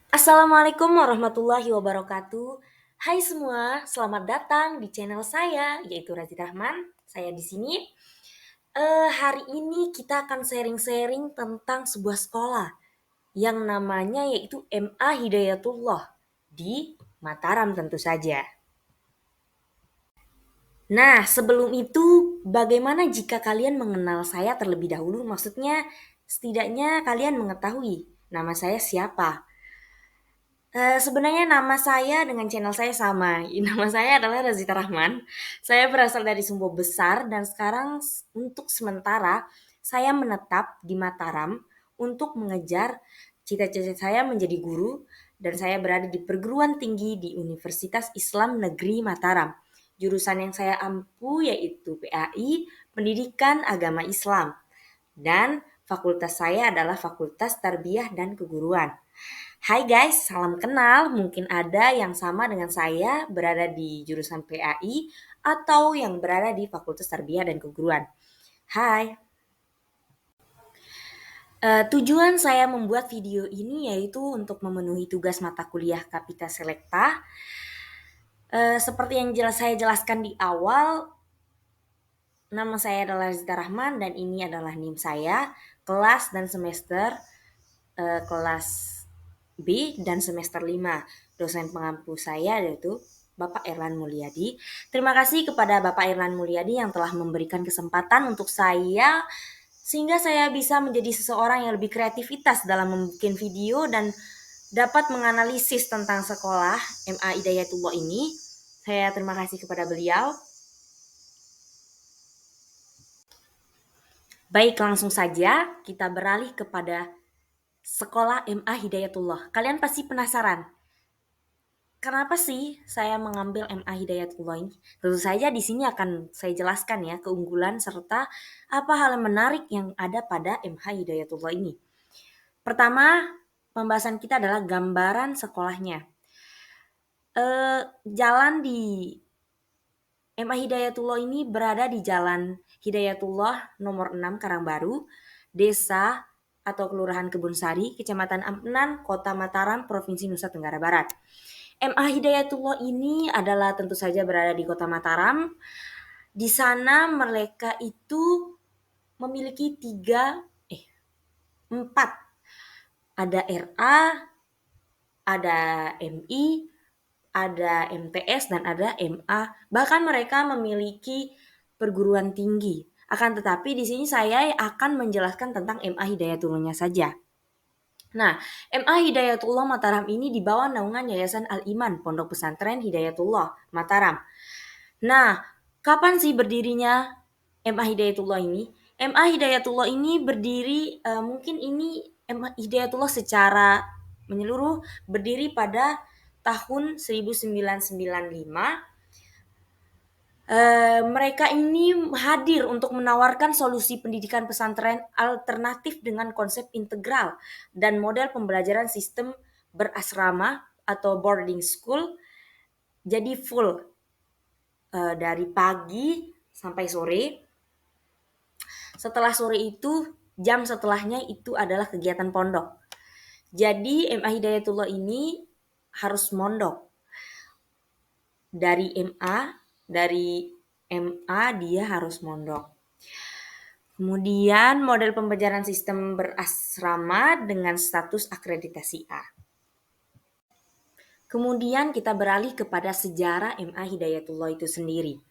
Assalamualaikum warahmatullahi wabarakatuh. Hai semua, selamat datang di channel saya, yaitu Razida Rahman. Saya di sini. Hari ini kita akan sharing-sharing tentang sebuah sekolah yang namanya yaitu MA Hidayatullah di Mataram tentu saja. Nah, sebelum itu bagaimana jika kalian mengenal saya terlebih dahulu? Maksudnya setidaknya kalian mengetahui nama saya siapa. Sebenarnya nama saya dengan channel saya sama. Nama saya adalah Razita Rahman. Saya berasal dari Sumbo Besar dan sekarang untuk sementara saya menetap di Mataram untuk mengejar cita-cita saya menjadi guru dan saya berada di perguruan tinggi di Universitas Islam Negeri Mataram. Jurusan yang saya ampu yaitu PAI, Pendidikan Agama Islam. Dan fakultas saya adalah Fakultas Tarbiyah dan Keguruan. Hai guys, salam kenal. Mungkin ada yang sama dengan saya berada di jurusan PAI atau yang berada di Fakultas Tarbiyah dan Keguruan. Hai. Tujuan saya membuat video ini yaitu untuk memenuhi tugas mata kuliah Kapita Selekta. Seperti yang saya jelaskan di awal, nama saya adalah Zita Rahman dan ini adalah NIM saya, kelas dan semester kelas B dan semester 5. Dosen pengampu saya yaitu Bapak Erlan Mulyadi. Terima kasih kepada Bapak Erlan Mulyadi yang telah memberikan kesempatan untuk saya sehingga saya bisa menjadi seseorang yang lebih kreativitas dalam membuat video dan dapat menganalisis tentang sekolah MA Hidayatullah ini. Saya terima kasih kepada beliau. Baik, langsung saja kita beralih kepada sekolah MA Hidayatullah. Kalian pasti penasaran, kenapa sih saya mengambil MA Hidayatullah ini? Tentu saja di sini akan saya jelaskan ya keunggulan serta apa hal menarik yang ada pada MA Hidayatullah ini. Pertama, pembahasan kita adalah gambaran sekolahnya. Jalan di MA Hidayatullah ini berada di Jalan Hidayatullah nomor 6 Karangbaru, Desa atau Kelurahan Kebunsari, Kecamatan Ampenan, Kota Mataram, Provinsi Nusa Tenggara Barat. MA Hidayatullah ini adalah tentu saja berada di Kota Mataram. Di sana mereka itu memiliki empat. Ada RA, ada MI, ada MTS, dan ada MA. Bahkan mereka memiliki perguruan tinggi. Akan tetapi di sini saya akan menjelaskan tentang MA Hidayatullah-nya saja. Nah, MA Hidayatullah Mataram ini di bawah naungan Yayasan Al-Iman Pondok Pesantren Hidayatullah Mataram. Nah, kapan sih berdirinya MA Hidayatullah ini? MA Hidayatullah ini berdiri mungkin ini MA Hidayatullah secara menyeluruh berdiri pada tahun 1995. Mereka ini hadir untuk menawarkan solusi pendidikan pesantren alternatif dengan konsep integral dan model pembelajaran sistem berasrama atau boarding school. Jadi full dari pagi sampai sore. Setelah sore itu, jam setelahnya itu adalah kegiatan pondok. Jadi MA Hidayatullah ini harus mondok. Dari MA dia harus mondok. Kemudian model pembelajaran sistem berasrama dengan status akreditasi A. Kemudian kita beralih kepada sejarah MA Hidayatullah itu sendiri.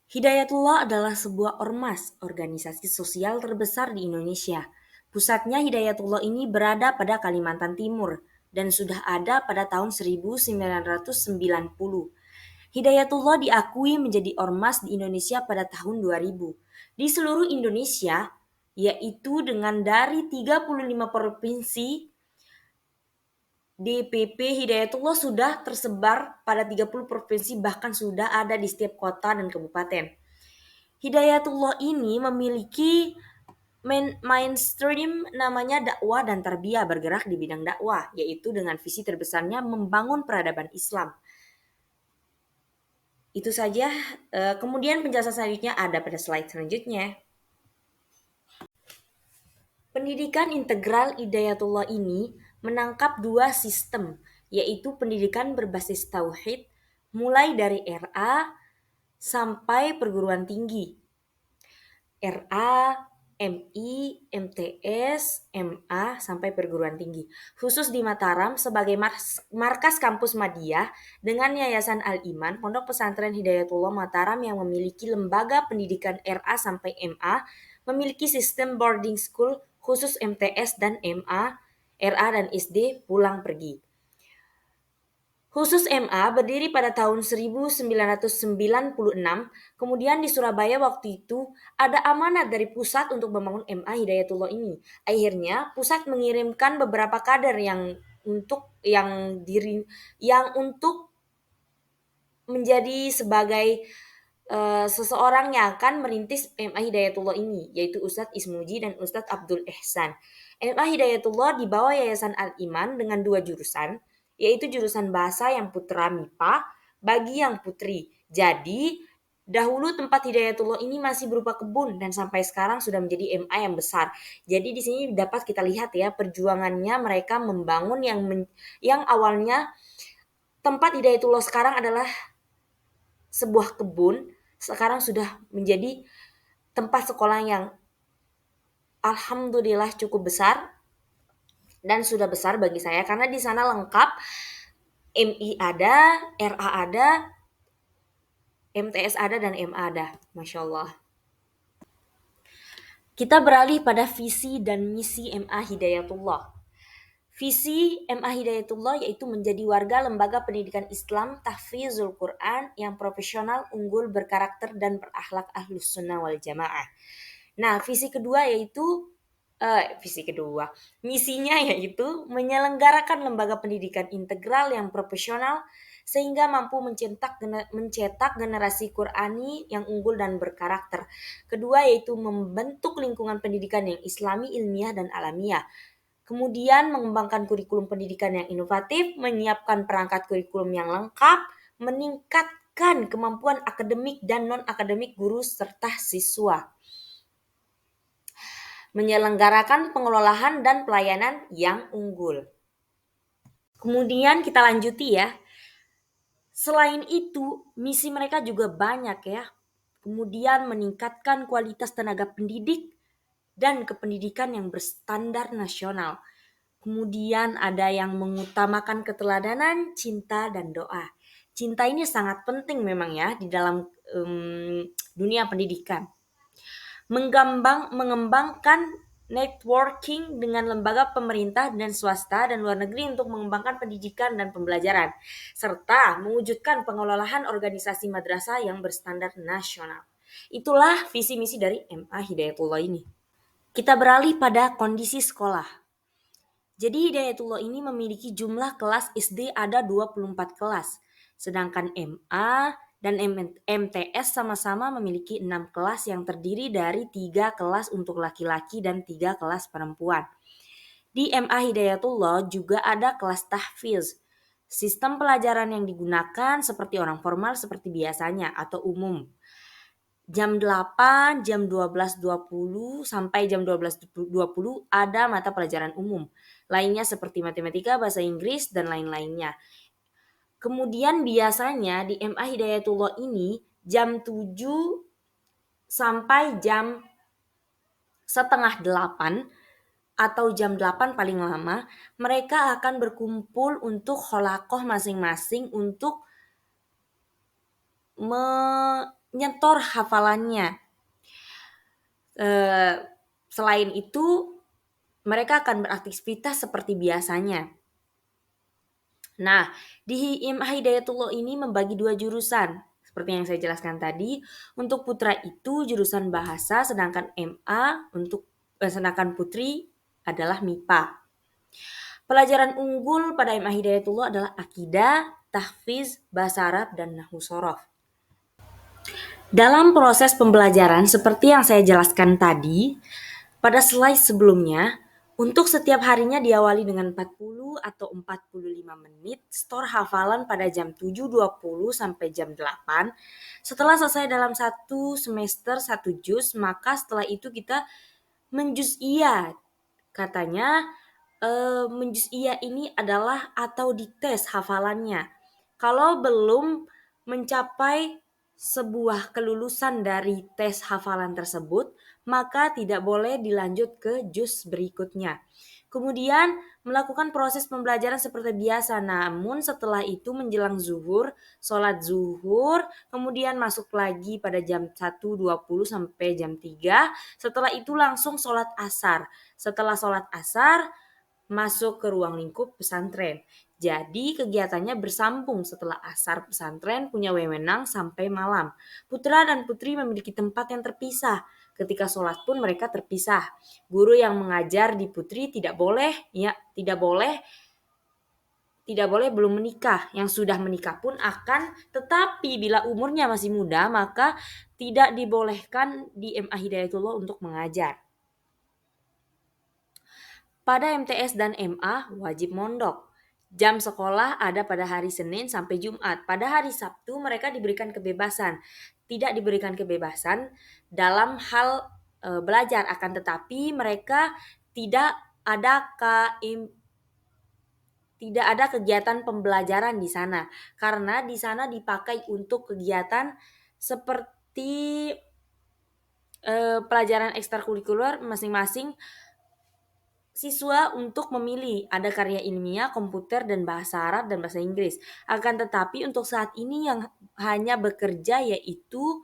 Hidayatullah adalah sebuah ormas, organisasi sosial terbesar di Indonesia. Pusatnya Hidayatullah ini berada pada Kalimantan Timur dan sudah ada pada tahun 1990. Hidayatullah diakui menjadi ormas di Indonesia pada tahun 2000. Di seluruh Indonesia, yaitu dengan dari 35 provinsi, DPP Hidayatullah sudah tersebar pada 30 provinsi, bahkan sudah ada di setiap kota dan kabupaten. Hidayatullah ini memiliki mainstream namanya dakwah dan tarbiyah, bergerak di bidang dakwah, yaitu dengan visi terbesarnya membangun peradaban Islam. Itu saja. Kemudian penjelasan selanjutnya ada pada slide selanjutnya. Pendidikan integral Hidayatullah ini menangkap dua sistem, yaitu pendidikan berbasis tauhid, mulai dari RA sampai perguruan tinggi. RA, MI, MTS, MA, sampai perguruan tinggi. Khusus di Mataram sebagai markas kampus Madiyah dengan Yayasan Al-Iman, Pondok Pesantren Hidayatullah Mataram yang memiliki lembaga pendidikan RA sampai MA, memiliki sistem boarding school khusus MTS dan MA, RA dan SD pulang pergi. Khusus MA berdiri pada tahun 1996, kemudian di Surabaya waktu itu ada amanat dari pusat untuk membangun MA Hidayatullah ini. Akhirnya pusat mengirimkan beberapa kader yang untuk menjadi sebagai seseorang yang akan merintis MA Hidayatullah ini, yaitu Ustadz Ismuji dan Ustadz Abdul Ihsan. MA Hidayatullah di bawah Yayasan Al-Iman dengan 2 jurusan, yaitu jurusan bahasa yang putra MIPA bagi yang putri. Jadi, dahulu tempat Hidayatullah ini masih berupa kebun dan sampai sekarang sudah menjadi MA yang besar. Jadi di sini dapat kita lihat ya perjuangannya mereka membangun yang awalnya tempat Hidayatullah sekarang adalah sebuah kebun, sekarang sudah menjadi tempat sekolah yang alhamdulillah cukup besar dan sudah besar bagi saya karena di sana lengkap MI ada, RA ada, MTS ada, dan MA ada. Masya Allah. Kita beralih pada visi dan misi MA Hidayatullah. Visi MA Hidayatullah yaitu menjadi warga lembaga pendidikan Islam tahfizul Quran yang profesional, unggul, berkarakter, dan berakhlak ahlus sunnah wal jamaah. Nah, misinya yaitu menyelenggarakan lembaga pendidikan integral yang profesional sehingga mampu mencetak generasi Qurani yang unggul dan berkarakter. Kedua yaitu membentuk lingkungan pendidikan yang islami, ilmiah, dan alamiah. Kemudian mengembangkan kurikulum pendidikan yang inovatif, menyiapkan perangkat kurikulum yang lengkap, meningkatkan kemampuan akademik dan non-akademik guru serta siswa. Menyelenggarakan pengelolaan dan pelayanan yang unggul. Kemudian kita lanjuti ya. Selain itu, misi mereka juga banyak ya. Kemudian meningkatkan kualitas tenaga pendidik dan kependidikan yang berstandar nasional. Kemudian ada yang mengutamakan keteladanan, cinta, dan doa. Cinta ini sangat penting memang ya di dalam dunia pendidikan. Mengembangkan networking dengan lembaga pemerintah dan swasta dan luar negeri untuk mengembangkan pendidikan dan pembelajaran, serta mewujudkan pengelolaan organisasi madrasah yang berstandar nasional. Itulah visi misi dari MA Hidayatullah ini. Kita beralih pada kondisi sekolah. Jadi Hidayatullah ini memiliki jumlah kelas SD ada 24 kelas, sedangkan MA dan MTS sama-sama memiliki 6 kelas yang terdiri dari 3 kelas untuk laki-laki dan 3 kelas perempuan. Di MA Hidayatullah juga ada kelas tahfiz. Sistem pelajaran yang digunakan seperti orang formal seperti biasanya atau umum. Jam 8, jam 12.20 sampai jam 12.20 ada mata pelajaran umum. Lainnya seperti matematika, bahasa Inggris, dan lain-lainnya. Kemudian biasanya di MA Hidayatullah ini jam 7 sampai jam setengah 8 atau jam 8 paling lama, mereka akan berkumpul untuk kholakoh masing-masing untuk menyetor hafalannya. Selain itu, mereka akan beraktivitas seperti biasanya. Nah, di MA Hidayatullah ini membagi 2 jurusan. Seperti yang saya jelaskan tadi, untuk putra itu jurusan bahasa, sedangkan sedangkan putri adalah MIPA. Pelajaran unggul pada MA Hidayatullah adalah akidah, tahfiz, bahasa Arab, dan nahwu shorof. Dalam proses pembelajaran seperti yang saya jelaskan tadi, pada slide sebelumnya, untuk setiap harinya diawali dengan 40 atau 45 menit store hafalan pada jam 7.20 sampai jam 8. Setelah selesai dalam 1 semester 1 juz, maka setelah itu kita menjuz'iyah. Katanya menjuz'iyah ini adalah atau dites hafalannya. Kalau belum mencapai sebuah kelulusan dari tes hafalan tersebut, maka tidak boleh dilanjut ke juz berikutnya. Kemudian melakukan proses pembelajaran seperti biasa, namun setelah itu menjelang zuhur, sholat zuhur, kemudian masuk lagi pada jam 1.20 sampai jam 3. Setelah itu langsung sholat asar. Setelah sholat asar, masuk ke ruang lingkup pesantren. Jadi kegiatannya bersambung setelah asar pesantren punya wewenang sampai malam. Putra dan putri memiliki tempat yang terpisah. Ketika sholat pun mereka terpisah. Guru yang mengajar di putri tidak boleh belum menikah. Yang sudah menikah pun akan, tetapi bila umurnya masih muda maka tidak dibolehkan di MA Hidayatullah untuk mengajar. Pada MTS dan MA wajib mondok. Jam sekolah ada pada hari Senin sampai Jumat. Pada hari Sabtu mereka diberikan kebebasan. Tidak diberikan kebebasan dalam hal belajar, akan tetapi mereka tidak ada tidak ada kegiatan pembelajaran di sana karena di sana dipakai untuk kegiatan seperti pelajaran ekstrakurikuler masing-masing siswa untuk memilih ada karya ilmiah, komputer, dan bahasa Arab dan bahasa Inggris. Akan tetapi untuk saat ini yang hanya bekerja yaitu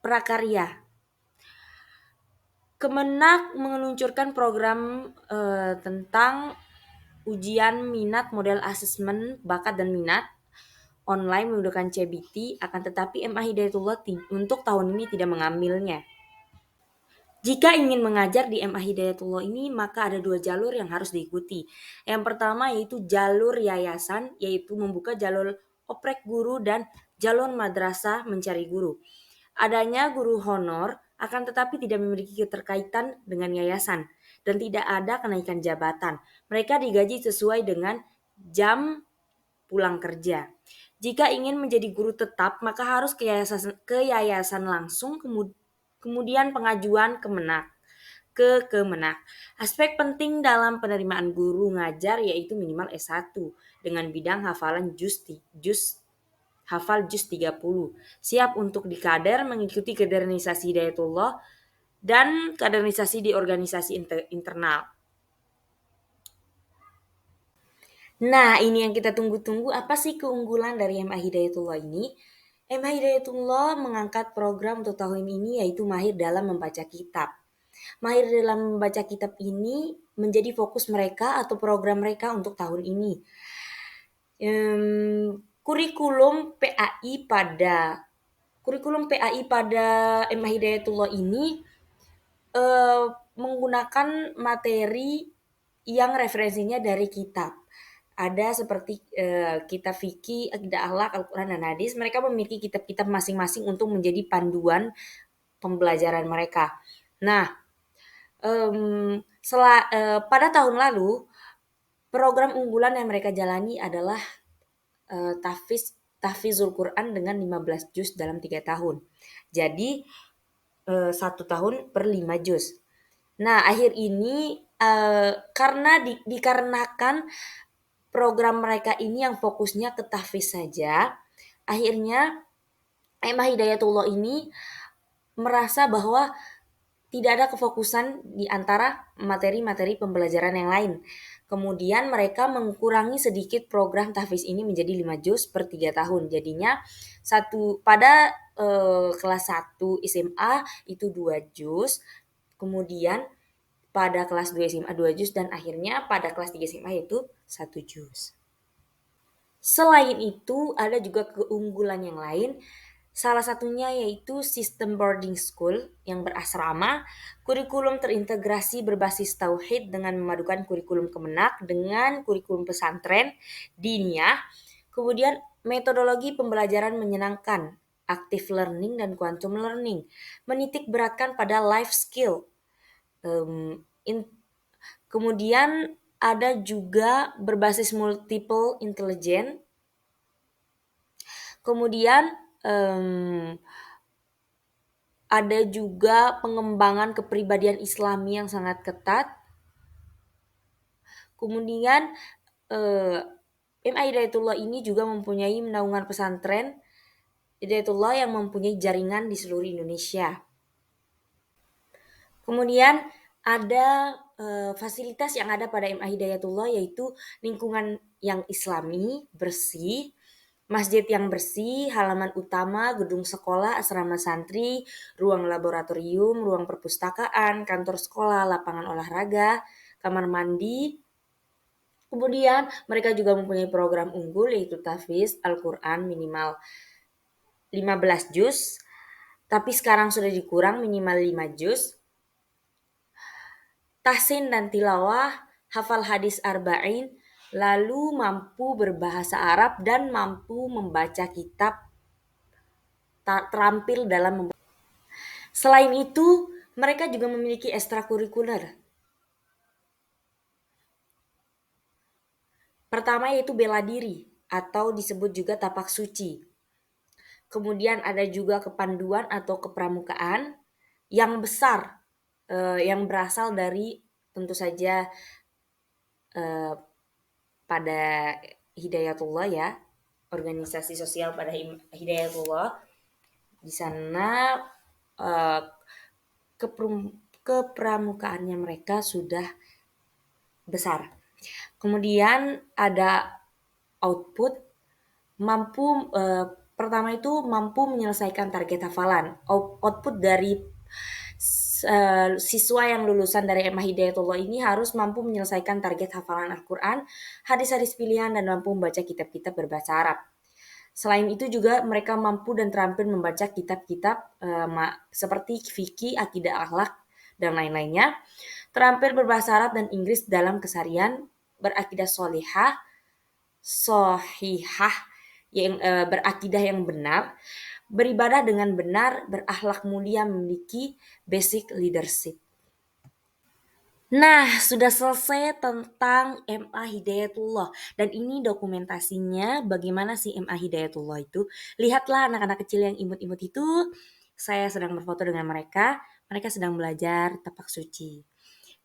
prakarya. Kemenak meluncurkan program tentang ujian minat model asesmen bakat dan minat online menggunakan CBT, akan tetapi MA Hidayatullah untuk tahun ini tidak mengambilnya. Jika ingin mengajar di MA Hidayatullah ini, maka ada 2 jalur yang harus diikuti. Yang pertama yaitu jalur yayasan, yaitu membuka jalur oprek guru dan jalur madrasah mencari guru. Adanya guru honor, akan tetapi tidak memiliki keterkaitan dengan yayasan dan tidak ada kenaikan jabatan. Mereka digaji sesuai dengan jam pulang kerja. Jika ingin menjadi guru tetap, maka harus ke yayasan langsung, kemudian pengajuan ke Kemenak. Aspek penting dalam penerimaan guru ngajar yaitu minimal S1 dengan bidang hafalan hafal juz 30. Siap untuk dikader, mengikuti kaderisasi Hidayatullah dan kaderisasi di organisasi internal. Nah, ini yang kita tunggu-tunggu, apa sih keunggulan dari MA Hidayatullah ini? MA Hidayatullah mengangkat program untuk tahun ini yaitu mahir dalam membaca kitab. Mahir dalam membaca kitab ini menjadi fokus mereka atau program mereka untuk tahun ini. Kurikulum PAI pada MA Hidayatullah ini menggunakan materi yang referensinya dari kitab. Ada seperti kitab fikih, akidah akhlak, Al-Quran dan hadis. Mereka memiliki kitab-kitab masing-masing untuk menjadi panduan pembelajaran mereka. Nah, pada tahun lalu program unggulan yang mereka jalani adalah tahfizul Quran dengan 15 juz dalam 3 tahun. Jadi 1 tahun per 5 juz. Nah, akhir ini karena dikarenakan program mereka ini yang fokusnya ke tahfiz saja, akhirnya MA Hidayatullah ini merasa bahwa tidak ada kefokusan di antara materi-materi pembelajaran yang lain. Kemudian mereka mengurangi sedikit program tahfiz ini menjadi 5 juz per 3 tahun. Jadinya pada kelas 1 SMA itu 2 juz, kemudian pada kelas 2 SMA 2 juz, dan akhirnya pada kelas 3 SMA itu 1 juz. Selain itu ada juga keunggulan yang lain. Salah satunya yaitu sistem boarding school yang berasrama, kurikulum terintegrasi berbasis tauhid dengan memadukan kurikulum Kemenak dengan kurikulum pesantren diniyah, kemudian metodologi pembelajaran menyenangkan, active learning dan quantum learning, menitik beratkan pada life skill. Kemudian ada juga berbasis multiple intelligence. Kemudian ada juga pengembangan kepribadian Islami yang sangat ketat. Kemudian MA Hidayatullah ini juga mempunyai naungan pesantren Hidayatullah yang mempunyai jaringan di seluruh Indonesia. Kemudian ada fasilitas yang ada pada MA Hidayatullah yaitu lingkungan yang islami, bersih, masjid yang bersih, halaman utama, gedung sekolah, asrama santri, ruang laboratorium, ruang perpustakaan, kantor sekolah, lapangan olahraga, kamar mandi. Kemudian mereka juga mempunyai program unggul yaitu tahfiz Al-Quran minimal 15 juz, tapi sekarang sudah dikurang minimal 5 juz. Tahsin dan tilawah, hafal hadis arba'in, lalu mampu berbahasa Arab dan mampu membaca kitab terampil dalam Selain itu, mereka juga memiliki ekstrakurikuler. Pertama yaitu bela diri atau disebut juga tapak suci. Kemudian ada juga kepanduan atau kepramukaan yang besar, yang berasal dari tentu saja pada Hidayatullah ya, organisasi sosial pada Hidayatullah. Di sana eh, kepramukaannya mereka sudah besar. Kemudian ada output mampu pertama itu mampu menyelesaikan target hafalan. Output dari siswa yang lulusan dari MA Hidayatullah ini harus mampu menyelesaikan target hafalan Al-Quran, hadis-hadis pilihan, dan mampu membaca kitab-kitab berbahasa Arab. Selain itu juga mereka mampu dan terampil membaca kitab-kitab seperti fikih, akidah, akhlak, dan lain-lainnya. Terampil berbahasa Arab dan Inggris dalam keseharian, berakidah sohihah, yang berakidah yang benar, beribadah dengan benar, berakhlak mulia, memiliki basic leadership. Nah, sudah selesai tentang MA Hidayatullah. Dan ini dokumentasinya bagaimana sih MA Hidayatullah itu. Lihatlah anak-anak kecil yang imut-imut itu. Saya sedang berfoto dengan mereka. Mereka sedang belajar tapak suci.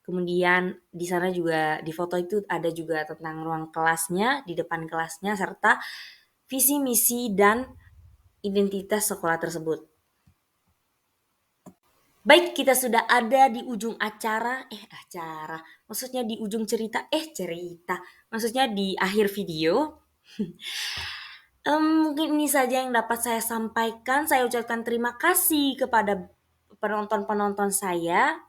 Kemudian di sana juga di foto itu ada juga tentang ruang kelasnya, di depan kelasnya, serta visi misi dan identitas sekolah tersebut. Baik, kita sudah ada di ujung maksudnya di ujung cerita, maksudnya di akhir video. Mungkin ini saja yang dapat saya sampaikan. Saya ucapkan terima kasih kepada penonton-penonton saya,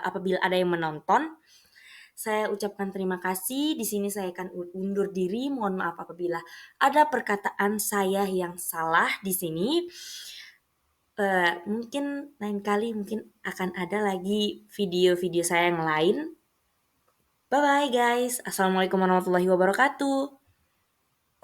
apabila ada yang menonton. Saya ucapkan terima kasih. Di sini saya akan undur diri. Mohon maaf apabila ada perkataan saya yang salah di sini. Mungkin lain kali mungkin akan ada lagi video-video saya yang lain. Bye bye guys. Assalamualaikum warahmatullahi wabarakatuh.